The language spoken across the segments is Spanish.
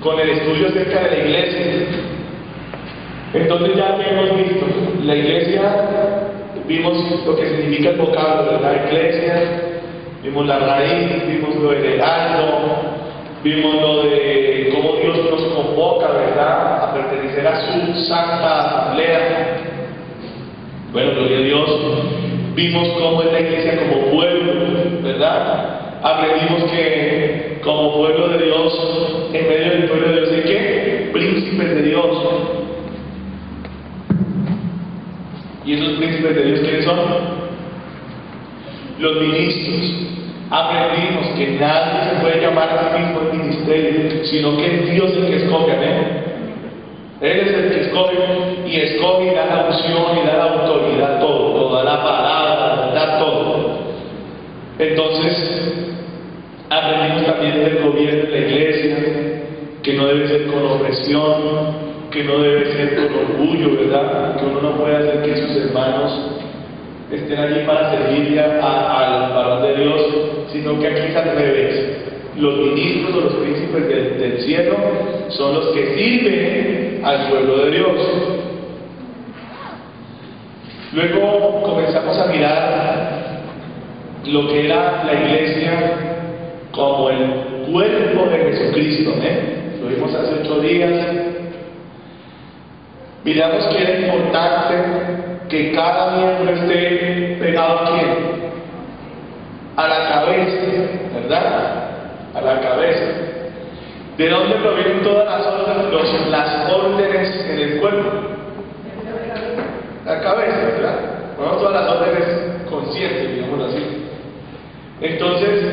con el estudio acerca de la iglesia. Entonces ya hemos visto la iglesia, vimos lo que significa el vocablo de la iglesia, vimos la raíz, vimos lo del heraldo, vimos lo de cómo Dios nos convoca, ¿verdad?, a pertenecer a su santa asamblea. Bueno, gloria a Dios. Vimos cómo es la iglesia como pueblo, ¿verdad? Aprendimos que como pueblo de Dios, en medio del pueblo de Dios, ¿hay qué? Príncipes de Dios. ¿Y esos príncipes de Dios quiénes son? Los ministros. Aprendimos que nadie se puede llamar a sí mismo el ministerio, sino que es Dios el que escoge, ¿amén? Él es el que escoge y da la unción y da la autoridad, todo, da la palabra, da todo. Entonces, aprendimos también del gobierno de la iglesia, que no debe ser con opresión, que no debe ser con orgullo, ¿verdad? Que uno no puede hacer que sus hermanos estén allí para servirle al varón de Dios, sino que aquí es al revés. Los ministros o los príncipes del cielo son los que sirven al pueblo de Dios. Luego comenzamos a mirar lo que era la iglesia como el cuerpo de Jesucristo, lo vimos hace 8 días. Miramos que era importante que cada miembro esté pegado ¿a quién? A la cabeza, ¿verdad? A la cabeza. ¿De dónde provienen todas las órdenes en el cuerpo? La cabeza, ¿verdad? Bueno, todas las órdenes conscientes, digámoslo así. Entonces,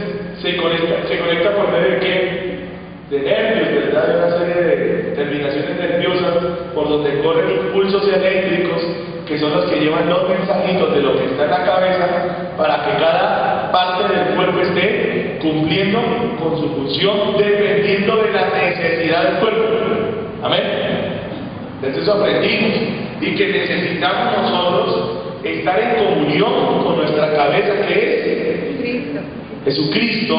se conecta por medio de qué? De nervios, ¿verdad? De una serie de terminaciones nerviosas por donde corren impulsos eléctricos que son los que llevan los mensajitos de lo que está en la cabeza para que cada parte del cuerpo esté cumpliendo con su función dependiendo de la necesidad del cuerpo. Amén. Entonces eso aprendimos y que necesitamos nosotros estar en comunión con nuestra cabeza, que es Jesucristo,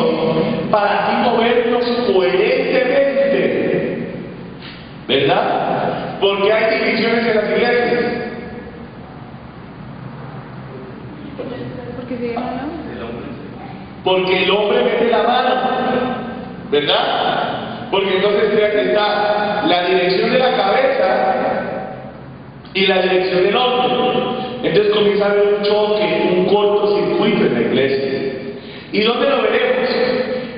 para así movernos coherentemente, ¿verdad? Porque hay divisiones en las iglesias. Porque el hombre mete la mano, ¿verdad? Porque entonces está la dirección de la cabeza y la dirección del hombre. Entonces comienza a haber un choque, un cortocircuito en la iglesia. ¿Y dónde lo veremos?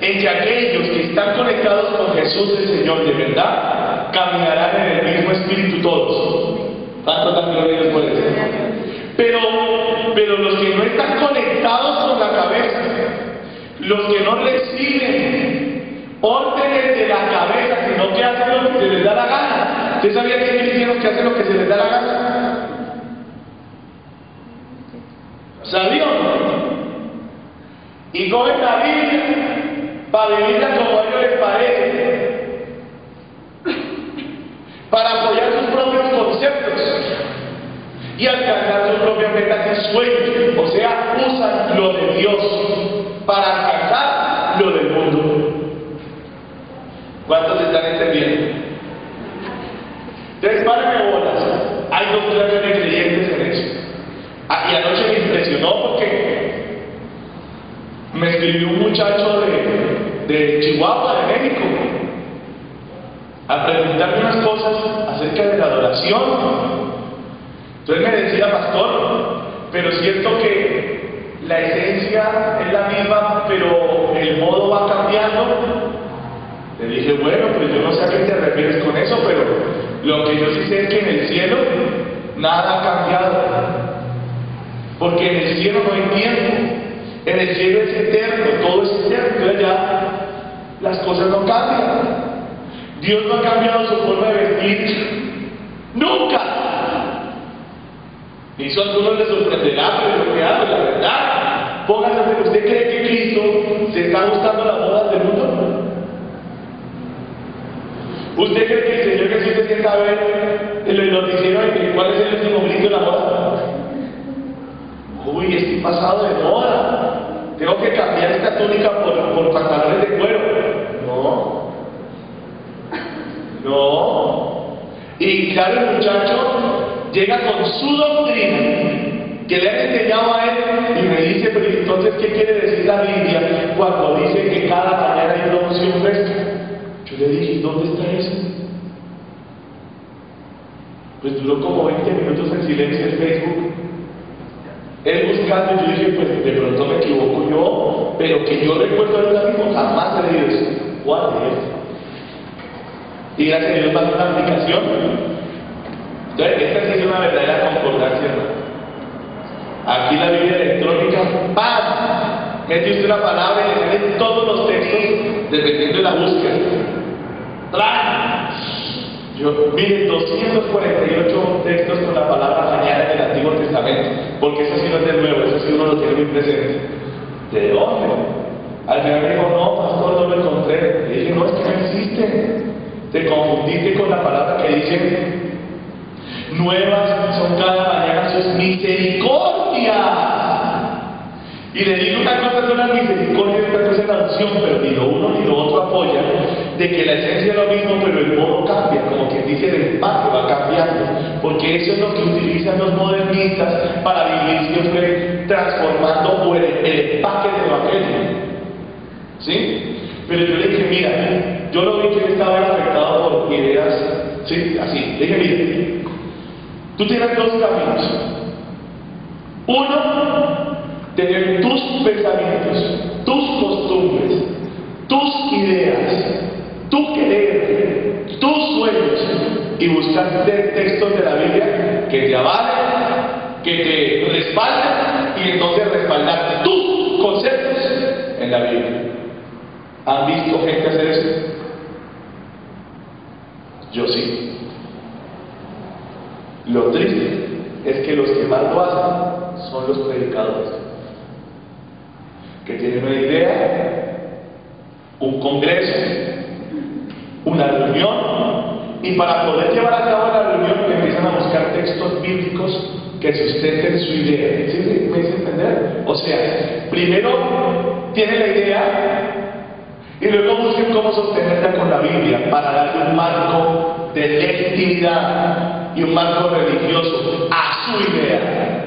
En que aquellos que están conectados con Jesús el Señor de verdad caminarán en el mismo espíritu todos. ¿Cuánto dan gloria a Dios por eso? Pero los que no están conectados con la cabeza, los que no reciben órdenes de la cabeza, sino que hacen lo que se les da la gana. ¿Usted sabía que hay cristianos que hacen lo que se les da la gana? ¿Sabía o no? Y cogen la Biblia para vivirla como a ellos les parece, para apoyar sus propios conceptos y alcanzar sus propias metas y sueños. O sea, usan lo de Dios para alcanzar lo del mundo. ¿Cuántos están entendiendo? Entonces, párenme bolas. Hay 2 clases de creyentes en eso. Y anoche me impresionó porque me escribió un muchacho de Chihuahua, de México, a preguntarme unas cosas acerca de la adoración. Entonces me decía, pastor, pero siento que la esencia es la misma, pero el modo va cambiando. Le dije, bueno, pues yo no sé a qué te refieres con eso, pero lo que yo sí sé es que en el cielo nada ha cambiado. Porque en el cielo no hay tiempo. En el cielo es eterno, todo es eterno. Entonces ya las cosas no cambian. Dios no ha cambiado su forma de vestir nunca. Y eso a algunos les sorprenderá, pero lo que hago, la verdad. Póngase, ¿usted cree que Cristo se está gustando las modas del mundo? ¿Usted cree que el Señor Jesús se sienta a ver el noticiero y cuál es el último grito de la moda? Uy, estoy pasado de moda. Tengo que cambiar esta túnica por pantalones de cuero. No. Y claro, el muchacho llega con su doctrina, que le han enseñado a él, y me dice, pero entonces, ¿qué quiere decir la Biblia cuando dice que cada mañana hay una unción fresca? Yo le dije, ¿dónde está eso? Pues duró como 20 minutos en silencio en Facebook. Él buscando, y yo dije, pues de pronto me equivoco yo, pero que yo recuerdo ahora mismo, jamás he leído eso. ¿Cuál es? Y gracias a Dios pasó una aplicación. Entonces, esta sí es una verdadera concordancia, ¿no? Aquí la Biblia electrónica, ¡pam! Mete usted una palabra y le salen todos los textos dependiendo de la búsqueda. ¡Tran! Yo, miren, 248 textos con la palabra mañana en el Antiguo Testamento, porque eso sí no es de nuevo, eso sí uno lo tiene muy presente. ¿De dónde? Al final me dijo, no, pastor, no lo encontré. Le dije, no, es que no existe. Te confundiste con la palabra que dice, nuevas son cada mañana sus misericordias. Y le digo, una cosa son las misericordias y otra cosa es la unción, pero ni lo uno ni lo otro apoya de que la esencia es lo mismo, pero el modo cambia, como quien dice, el empaque va cambiando, porque eso es lo que utilizan los modernistas para vivir siempre transformando el empaque del evangelio. ¿Sí? Pero yo le dije, mira, yo lo vi que él estaba afectado por ideas, ¿sí? Así. Le dije, mira, tú tienes dos caminos. Uno, tener tus pensamientos, tus costumbres, tus ideas, tu querer, tus sueños, y buscar textos de la Biblia que te avalen, que te respalden, y entonces respaldar tus conceptos en la Biblia. ¿Han visto gente hacer eso? Yo sí. Lo triste es que los que más lo hacen son los predicadores, que tienen una idea, un congreso, una reunión, y para poder llevar a cabo la reunión empiezan a buscar textos bíblicos que sustenten su idea. ¿Sí me hice entender? O sea, primero tiene la idea y luego busquen cómo sostenerla con la Biblia para darle un marco de legitimidad y un marco religioso a su idea.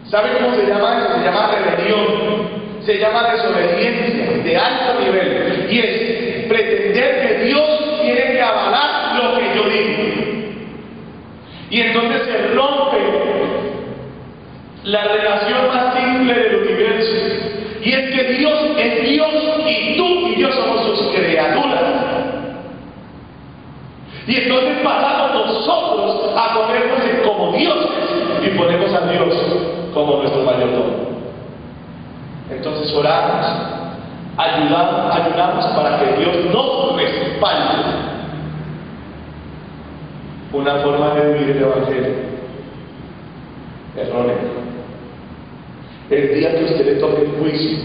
¿Sabe cómo se llama eso? Se llama rebelión, se llama desobediencia de alto nivel, y es pretender que Dios tiene que avalar lo que yo digo. Y entonces se rompe la relación más simple del universo, y es que Dios es Dios y tú y yo somos sus criaturas. Y entonces pasamos nosotros a ponernos como dioses y ponemos a Dios como nuestro mayordomo. Entonces oramos, ayudamos para que Dios nos respalde una forma de vivir el Evangelio errónea. El día que a usted le toque el juicio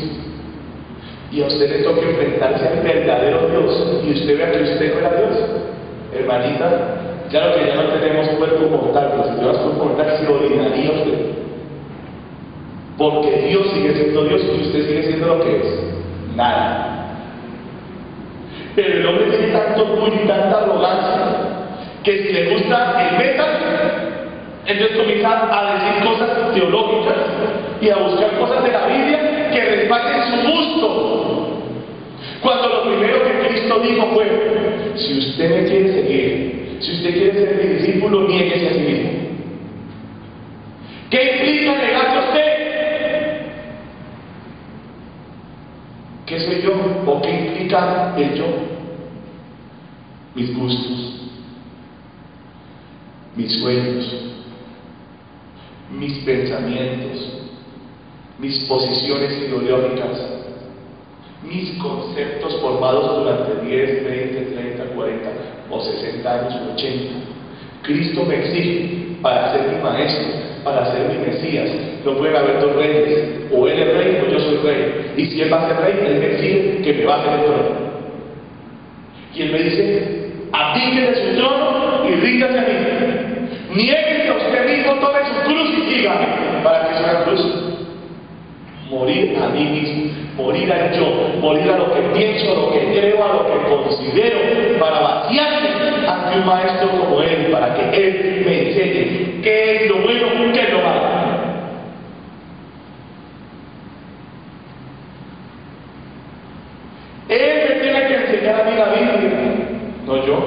y a usted le toque enfrentarse al verdadero Dios y usted vea que usted no era Dios, hermanita, claro que ya no tenemos cuerpo mortal, pero si tuviéramos cuerpo mortal se orinaría usted, porque Dios sigue siendo Dios y usted sigue siendo lo que es, nada. Pero el hombre tiene tanto orgullo y tanta arrogancia que si le gusta el metal, entonces comienza a decir cosas teológicas y a buscar cosas de la Biblia que respalden su gusto, cuando lo primero que Cristo dijo fue: si usted me quiere seguir, si usted quiere ser mi discípulo, niéguese a sí mismo. ¿Qué implica negarse a usted? ¿Qué soy yo? ¿O qué implica el yo? Mis gustos, mis sueños, mis pensamientos, mis posiciones ideológicas, mis conceptos formados durante 10, 20, 30, 40 o 60 años o 80. Cristo me exige para ser mi maestro, para ser mi Mesías. No pueden haber dos reyes, o él es rey o yo soy rey. Y si él va a ser rey, él me exige que me baje del trono. Y él me dice: abdique de su trono y ríndase a mí. Niéguese a usted mismo, tome su cruz y sígame. ¿Para qué es una cruz? Morir a mí mismo, morir al yo, morir a lo que pienso, a lo que creo, a lo que considero, para vaciarme a ante un maestro como él, para que él me enseñe qué es lo bueno, qué es lo malo. Él me tiene que enseñar a mí la Biblia, no yo.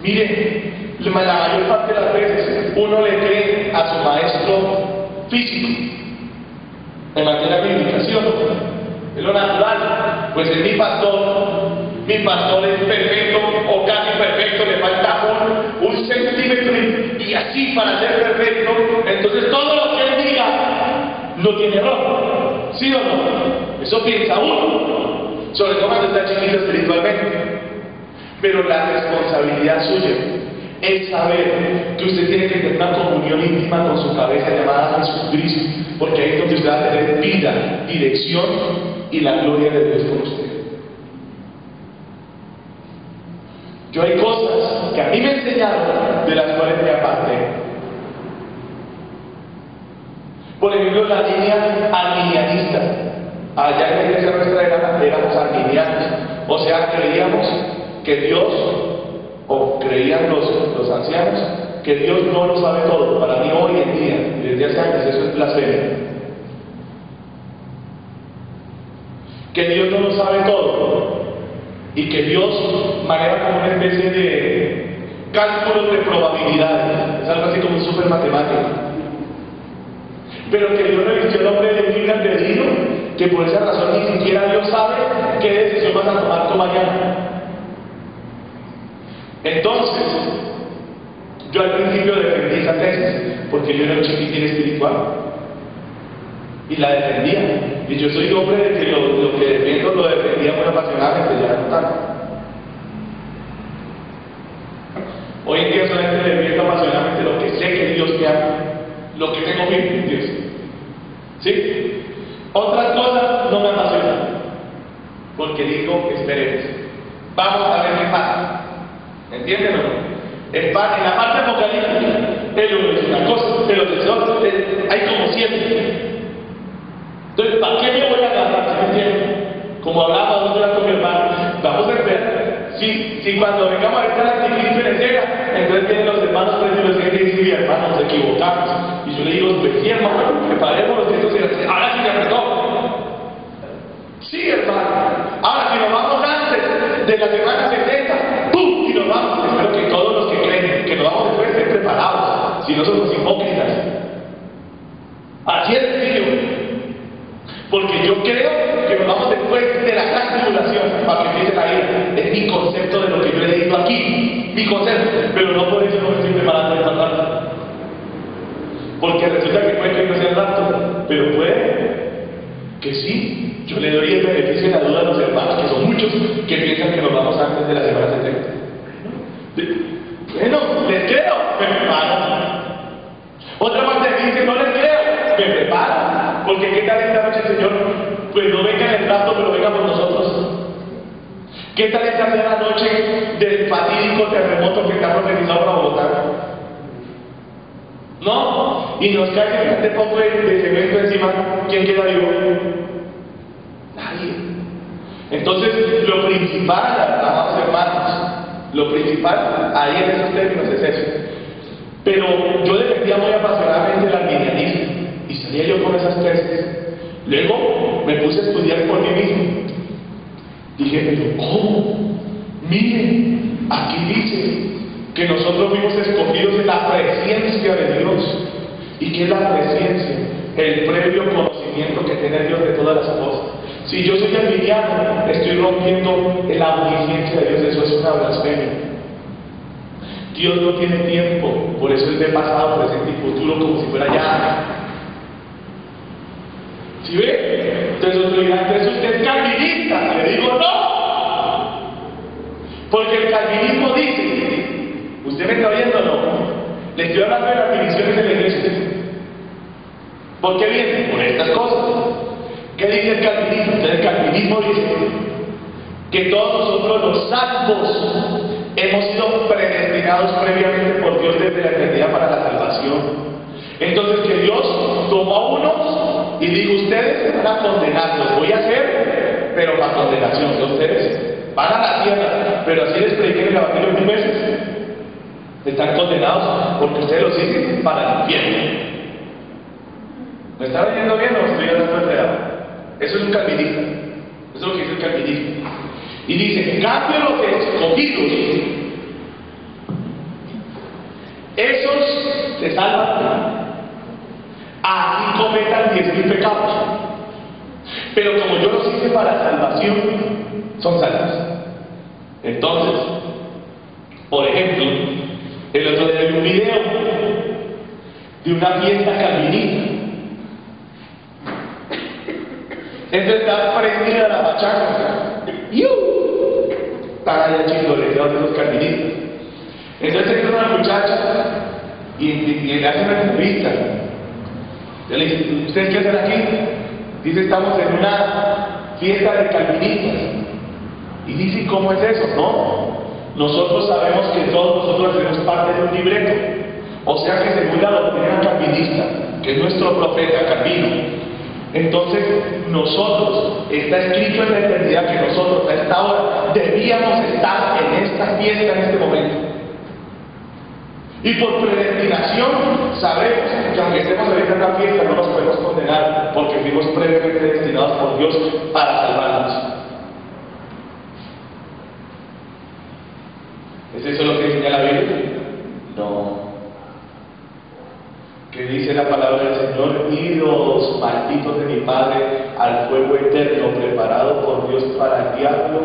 Miren, la mayor parte de las veces uno le cree a su maestro físico en materia bíblica, ¿sí o no? Es lo natural, pues es mi pastor es perfecto o casi perfecto, le falta un centímetro y así para ser perfecto, entonces todo lo que él diga no tiene error, ¿sí o no? Eso piensa uno, sobre todo cuando está chiquito espiritualmente. Pero la responsabilidad suya es saber que usted tiene que tener una comunión íntima con su cabeza llamada Jesucristo, porque ahí es donde usted va a tener vida, dirección y la gloria de Dios con usted. Yo hay cosas que a mí me enseñaron de las cuales me aparté. Por ejemplo, la línea arminianista. Allá en la iglesia nuestra éramos arminianos, o sea, creíamos que Dios, o creían los ancianos, que Dios no lo sabe todo. Para mí hoy en día, y desde hace años, eso es blasfemia. Que Dios no lo sabe todo, y que Dios maneja como una especie de cálculos de probabilidades, es algo así como un super matemático. Pero que Dios revistió el hombre de libre albedrío, que por esa razón ni siquiera Dios sabe qué decisión vas a tomar tú mañana. Entonces, yo al principio defendí esa tesis, porque yo era un chiquitín espiritual, y la defendía, y yo soy hombre de que lo que defiendo lo defendía muy apasionadamente, ya no tanto. Hoy en día solamente defiendo apasionadamente lo que sé que Dios me ama, lo que tengo fe en Dios. ¿Sí? Otras cosas no me apasionan, porque digo, esperemos, vamos a ver qué pasa. ¿Entienden o no? En la parte apocalíptica, él uno es una cosa, pero hay como 7. Entonces, ¿para qué me voy a agarrar? ¿Sí me entienden? Como hablaba nosotros con mi hermano, vamos a ver. Si cuando vengamos a ver al anticristo en escena, entonces vienen los hermanos presos y dicen, mi hermano, nos equivocamos. Y yo le digo, pues sí, hermano, preparémonos que esto sea. Ahora sí me apretó. Sí, hermano. Ahora, si nos vamos antes de la semana 70, ¡pum! Y nos vamos. Espero que todos los que creen que nos vamos después estén preparados, si no somos hipócritas. Así es sencillo. Porque yo creo que nos vamos después de la gran tribulación para que empiece la ira. Es mi concepto de lo que yo he leído aquí, mi concepto, pero no por eso no me estoy preparando para el rapto. Porque resulta que puede que no sea el rapto, pero puede que sí. Yo le doy el beneficio de la duda a los hermanos, que son muchos, que piensan que nos vamos antes de la semana 70. Bueno, les creo, me preparo. Otra parte de mí dice, no les creo, me preparo. Porque qué tal esta noche, Señor, pues no venga en el rapto, pero venga por nosotros. ¿Qué tal esta sea la noche del fatídico terremoto que está profetizado para Bogotá? ¿No? Y nos cae este poco de cemento encima, ¿quién queda vivo? Nadie. Entonces, lo principal, amados hermanos, lo principal ahí en esos términos es eso. Pero yo defendía muy apasionadamente el arminianismo y salía yo con esas tesis. Luego me puse a estudiar por mí mismo. Dije, pero ¿cómo? Miren, aquí dice que nosotros fuimos escogidos en la presencia de Dios. ¿Y qué es la presencia? El previo conocimiento que tiene Dios de todas las cosas. Si yo soy arminiano, estoy rompiendo la omnisciencia de Dios, eso es una blasfemia. Dios no tiene tiempo, por eso es de pasado, presente y futuro, como si fuera ya. ¿Sí ve? Entonces otro dirá, entonces usted es calvinista. Le digo, no. Porque el calvinismo dice, ¿usted me está oyendo o no? Le estoy hablando de las divisiones de la iglesia. ¿Por qué viene? Por estas cosas. ¿Qué dice el calvinismo? Entonces el calvinismo dice que todos nosotros los salvos hemos sido predestinados previamente por Dios desde la eternidad para la salvación. Entonces que Dios tomó a unos y dijo, ustedes se van a condenar, los voy a hacer, pero para condenación, de ustedes van a la tierra, pero así les prediquen el evangelio 1000 veces, están condenados porque ustedes los siguen para el infierno. ¿Me está leyendo bien o estoy hablando enredado? Eso es un calvinista. Eso es lo que dice el calvinismo. Y dice, en cambio los escogidos, esos se salvan, así cometan 10.000 pecados. Pero como yo los hice para salvación, son salvos. Entonces, por ejemplo, el otro día vi un video de una fiesta calvinista. Entonces está prendida la bachaca. Están allá chingoleados de los calvinistas. Entonces entra una muchacha y le hace una entrevista. Yo le dice, ¿ustedes qué hacen aquí? Dice, estamos en una fiesta de calvinistas. Y dice, ¿cómo es eso? No. Nosotros sabemos que todos nosotros hacemos parte de un libreto. O sea que según la doctrina calvinista, que es nuestro profeta Calvino, entonces nosotros, está escrito en la eternidad que nosotros a esta hora debíamos estar en esta fiesta en este momento. Y por predestinación sabemos que aunque estemos ahorita en la fiesta no nos podemos condenar porque fuimos previamente destinados por Dios para salvarnos. ¿Es eso lo que enseña la Biblia? No. Que dice la palabra del Señor, idos malditos de mi Padre al fuego eterno preparado por Dios para el diablo.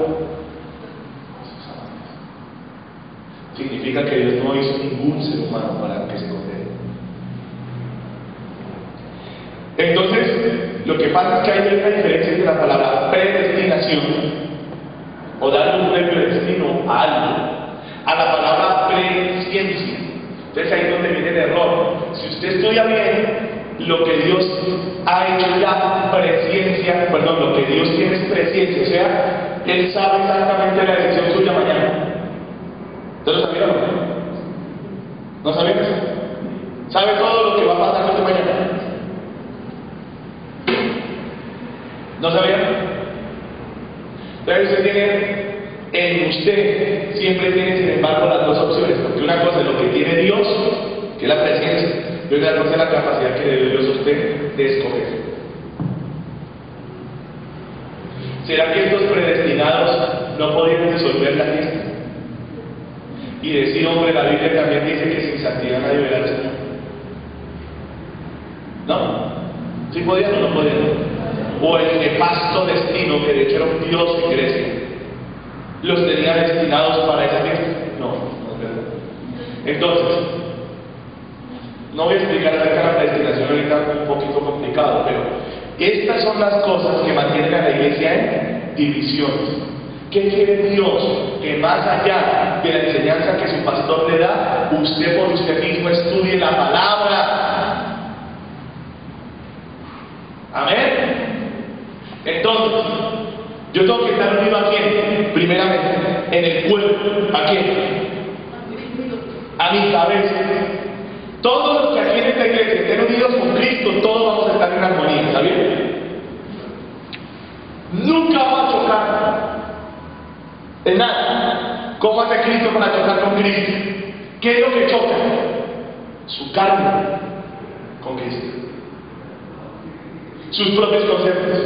Significa que Dios no hizo ningún ser humano para que se condene. Entonces, lo que pasa es que hay una diferencia entre la palabra predestinación o darle un premio de destino a algo, a la palabra presciencia. Entonces ahí es donde viene el error. Si usted estudia bien, lo que Dios ha hecho ya presciencia, perdón, lo que Dios tiene es presciencia, o sea, Él sabe exactamente la elección suya mañana. ¿Ustedes lo sabían? ¿No sabían eso? ¿Sabe todo lo que va a pasar esta mañana? ¿No sabían? Entonces usted tiene, en usted siempre tiene sin embargo las dos opciones, porque una cosa es lo que tiene Dios, que es la presencia, y otra cosa es la capacidad que le dio Dios a usted de escoger. ¿Será que estos predestinados no podían resolver la fiesta? Y decir, hombre, la Biblia también dice que sin santidad nadie verá al Señor. ¿No? ¿Sí podían o no podían? O el nefasto destino que de hecho era un Dios de Grecia los tenía destinados para esa fiesta. No, no es verdad. Entonces, no voy a explicar acerca de la predestinación ahorita, un poquito complicado, pero estas son las cosas que mantienen a la iglesia en divisiones. ¿Qué quiere Dios? Que más allá de la enseñanza que su pastor le da, usted por usted mismo estudie la palabra. Amén. Entonces, yo tengo que estar unido a quién, primeramente, en el cuerpo. ¿A quién? A mi cabeza. Todos los que aquí en esta iglesia estén unidos con Cristo, todos vamos a estar en armonía, ¿está bien? Nunca va a chocar en nada. ¿Cómo hace Cristo para chocar con Cristo? ¿Qué es lo que choca? Su carne con Cristo. Sus propios conceptos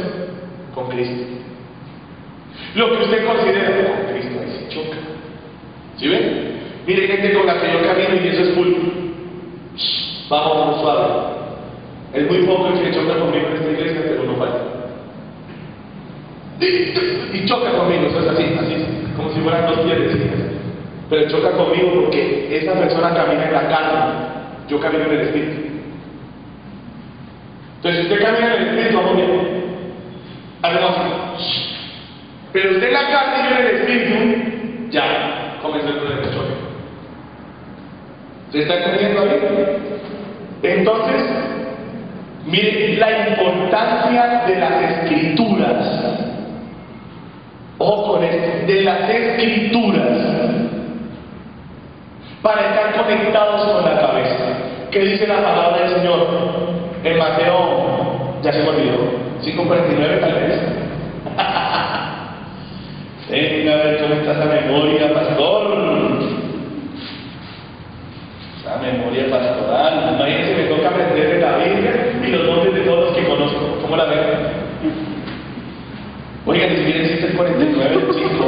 con Cristo. Lo que usted considera con Cristo, ahí se choca. ¿Sí ven? Mire gente con la que yo camino y eso es full. Vamos suave. Es muy poco el que choca conmigo en esta iglesia, pero no falta. Y choca conmigo, eso es así, como si fueran dos piedrecitas. Pero choca conmigo porque esa persona camina en la carne, yo camino en el espíritu. Entonces, si usted camina en el espíritu, vamos bien. Hacemos así. Pero usted en la carne y yo en el espíritu, ya comenzó el problema de choque. ¿Se está entendiendo bien? Entonces, miren la importancia de las escrituras. Ojo con esto, de las escrituras, para estar conectados con la cabeza. ¿Qué dice la palabra del Señor? En Mateo, ya se me olvidó, 5:49 tal vez. Venga, ver cómo está esa memoria, pastor. Esa memoria pastoral. Imagínense, me toca aprender de la Biblia y los nombres de todos los que conozco. ¿Cómo la ven? Oigan, ni siquiera existe el 49 del 5.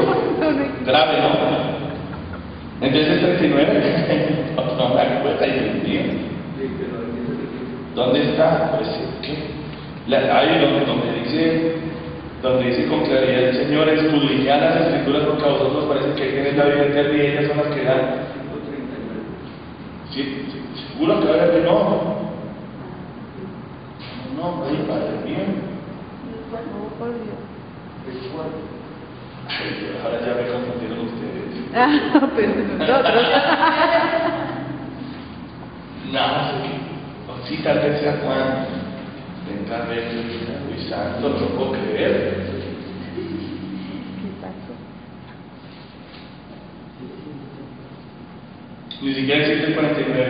Grave, ¿no? Entonces el 39. No me acuerdo, Dios mío. ¿Dónde está? Pues, ¿qué? Ahí donde dice con claridad el Señor, escudriñad las Escrituras porque a vosotros parece que tienen la vida eterna y ellas son las que dan. Sí, seguro que ahora que no. No, ahí Padre mío. Ay, ahora ya me confundieron ustedes. Pero nosotros. Nada, sí, tal vez sea Juan. Venga a ver, Luis Santo, no lo puedo creer. ¿Qué pasó? Ni siquiera existe el 49.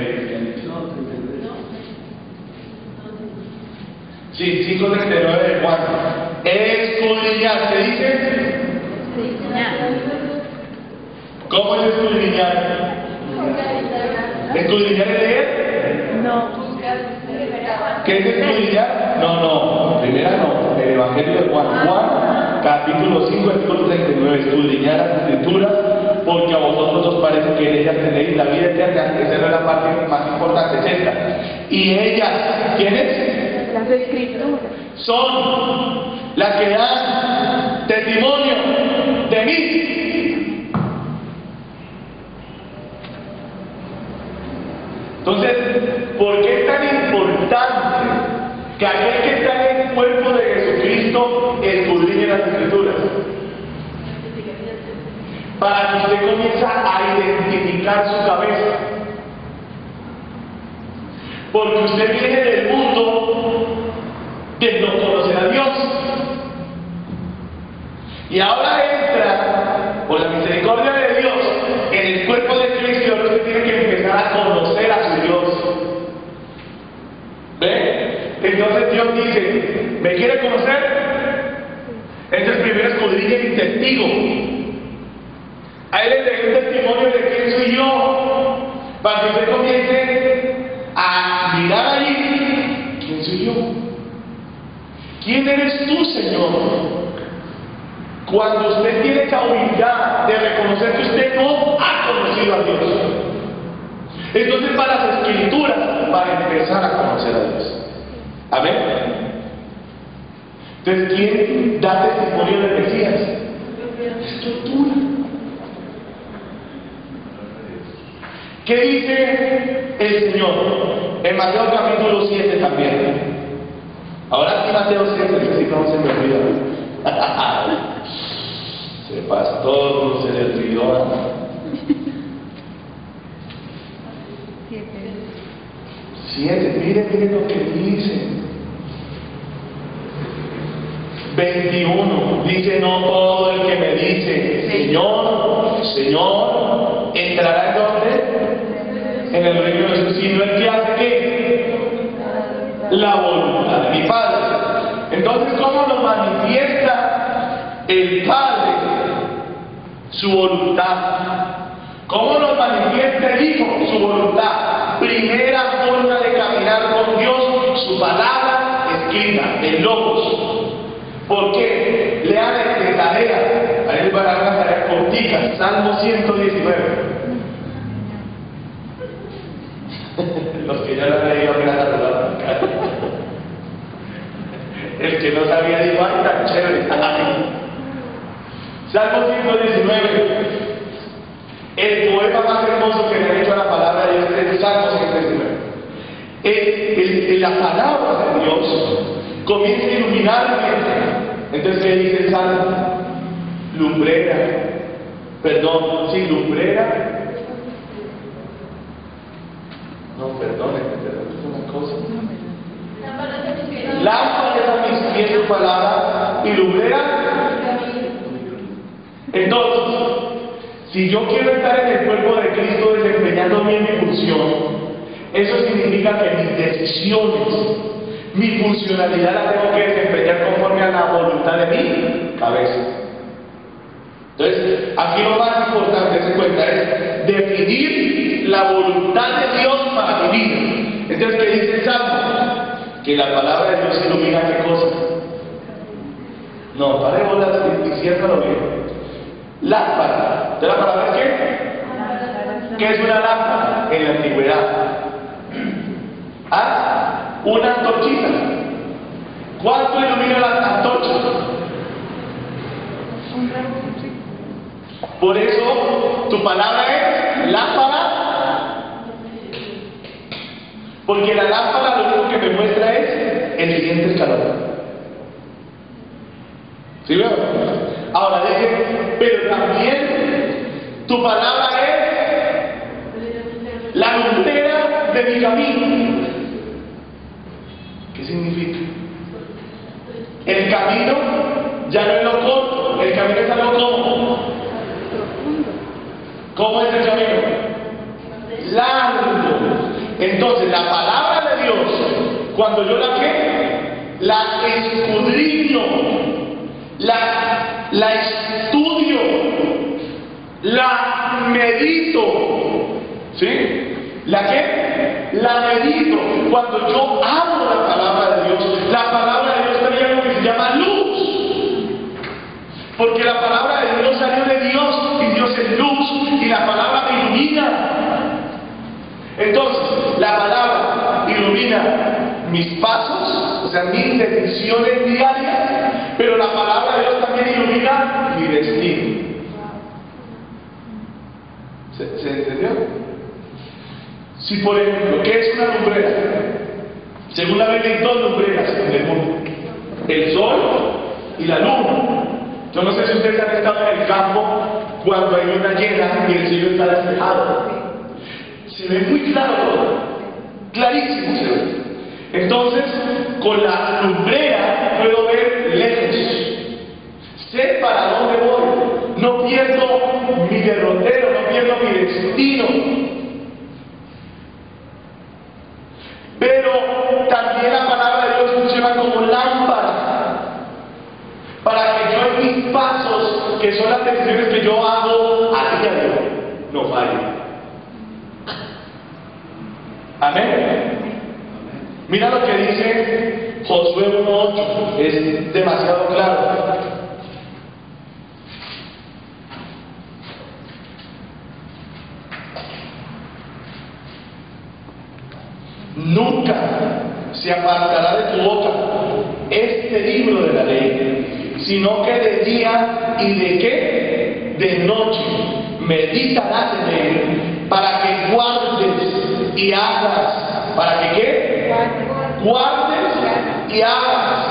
Sí, 5:39 de Juan. Escudriñar, ¿se dice? ¿Cómo es escudriñar? ¿Escudriñar es leer? No. ¿Qué es escudriñar? No, primera no. El Evangelio de Juan, capítulo 5, versículo 39. Escudriñar las Escrituras, porque a vosotros os parece que en ellas tenéis la vida eterna. Esa no es la parte más importante, es esta. Y ellas, ¿quiénes? Las Escrituras. Son las que dan testimonio de mí. Entonces, ¿por qué es tan importante que aquel que está en el cuerpo de Jesucristo escudriñe las Escrituras? Para que usted comience a identificar su cabeza. Porque usted viene del mundo de no conocer a Dios. Y ahora entra, por la misericordia de Dios, en el cuerpo de Cristo, y ahora usted tiene que empezar a conocer a su Dios. ¿Ve? Entonces Dios dice, ¿me quiere conocer? Entonces primero escudriñe mi testigo. A él le doy un testimonio de quién soy yo, para que usted comience a mirar ahí, ¿quién soy yo? ¿Quién eres tú, Señor? Cuando usted tiene esa humildad de reconocer que usted no ha conocido a Dios, entonces para las Escrituras va a empezar a conocer a Dios. Amén. Entonces, ¿quién da testimonio del Mesías? La Escritura. ¿Qué dice el Señor? En Mateo capítulo 7 también. Ahora sí, Mateo 7, si no se me olvida. Ese pastor se le olvidó. 7, miren lo que dice. 21, dice, no todo el que me dice, Señor, Señor, entrará en donde? En el reino de Dios, sino el que hace ¿qué? La voluntad de mi Padre. Entonces, ¿cómo nos manifiesta el Padre su voluntad? ¿Cómo nos manifiesta el Hijo su voluntad? Primera forma de caminar con Dios, su palabra escrita, en logos. ¿Por qué? Lean de tarea. Ahí les van a dar una tarea cortica. Salmo 119. Los que ya lo han leído me la saludaron. El que no sabía dijo, ay, tan chévere. Salmo 119. El poema más hermoso que le han hecho a la palabra de Dios es el Salmo 119. La palabra de Dios comienza a iluminar la mente. Entonces, ¿qué dice el Salmo? Lumbrera. Perdón, sí, lumbrera. No, perdónenme, es una cosa. Lámpara a mis pies tu palabra y lumbrera. Entonces, si yo quiero estar en el cuerpo de Cristo desempeñando bien mi función, eso significa que mis decisiones, mi funcionalidad la tengo que desempeñar conforme a la voluntad de mi cabeza. Entonces, Aquí lo más importante, se cuenta, es definir la voluntad de Dios para mi vida. Entonces, ¿qué dice el Salmo? Que la palabra de Dios ilumina qué cosa. No, pare bolas y ciérralo bien. Lámpara. ¿De la palabra es qué? ¿Qué es una lámpara en la antigüedad? ¿Ah? Una antorchita. ¿Cuánto ilumina la antorcha? Por eso tu palabra es lámpara. Porque la lámpara lo único que me muestra es el siguiente escalón. ¿Sí veo? Ahora dice, pero también tu palabra es la lumbrera de mi camino. ¿Qué significa? El camino ya no es lo corto, el camino es algo como. ¿Cómo es el camino? Largo. Entonces la palabra de Dios, cuando yo la escudriño, la estudio, la medito, ¿sí? ¿La qué? La medito. Cuando yo amo la palabra de Dios, la palabra de Dios trae algo que se llama luz. Porque la palabra de Dios salió de Dios y Dios es luz y la palabra me ilumina. Entonces, la palabra ilumina mis pasos, o sea, mis decisiones diarias, pero la palabra de Dios también ilumina mi destino. ¿Se entendió? Si por ejemplo, ¿qué es una lumbrera? Según la Biblia hay dos lumbreras en el mundo: el sol y la luna. Yo no sé si ustedes han estado en el campo cuando hay una llena y el cielo está despejado. Se ve muy claro todo, clarísimo se ve. Entonces, con la lumbrera puedo ver lejos, sé para dónde voy, no pierdo mi derrotero, no pierdo mi destino. Pero también la palabra de Dios funciona como lámpara, para que yo en mis pasos, que son las decisiones que yo hago a diario, no falle. Amén. Mira lo que dice Josué 1:8, es demasiado claro. Nunca se apartará de tu boca este libro de la ley, sino que de día y de qué, de noche meditarás en él, para que guardes y hagas. ¿Para que qué? Guardes y hagas.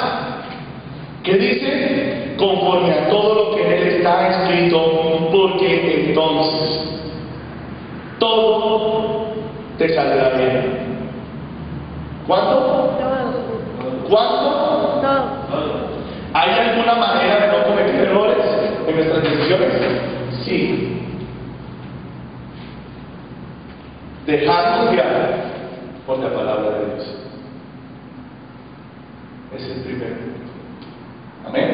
¿Qué dice? Conforme a todo lo que en él está escrito, porque entonces todo te saldrá bien. ¿Cuánto? ¿Cuánto? ¿Hay alguna manera de no cometer errores en nuestras decisiones? Sí. Dejarnos guiar por la palabra de Dios. Es el primer punto. Amén.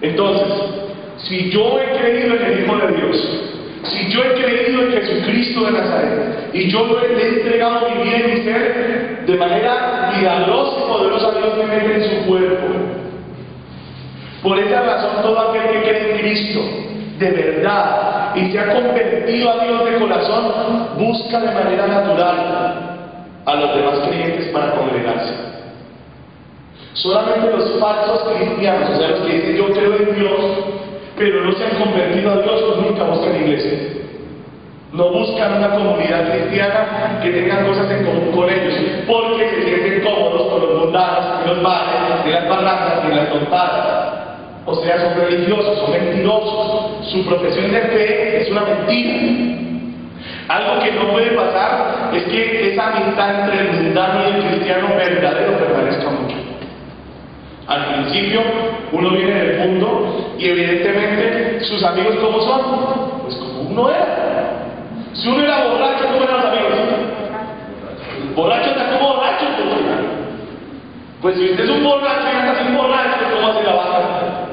Entonces, si yo he creído en el Hijo de Dios, si yo he creído en Jesucristo de Nazaret y yo le he entregado mi vida y mi ser de manera milagrosa y poderosa, Dios me mete en su cuerpo. Por esa razón, todo aquel que cree en Cristo de verdad y se ha convertido a Dios de corazón, busca de manera natural a los demás creyentes para congregarse. Solamente los falsos cristianos, o sea, los que dicen yo creo en Dios, pero no se han convertido a Dios, pues nunca buscan iglesia. No buscan una comunidad cristiana que tenga cosas en común con ellos, porque se sienten cómodos con los mundanos, en los bares, en las barracas, en las tontadas. O sea, son religiosos, son mentirosos. Su profesión de fe es una mentira. Algo que no puede pasar es que esa amistad entre el mundano y el cristiano verdadero permanezca mucho. Al principio, uno viene del mundo y evidentemente sus amigos, ¿cómo son? Pues como uno era. Si uno era borracho, ¿cómo eran los amigos? Borracho está como borracho. Pues si usted es un borracho y anda sin borracho, ¿cómo hace la vaca?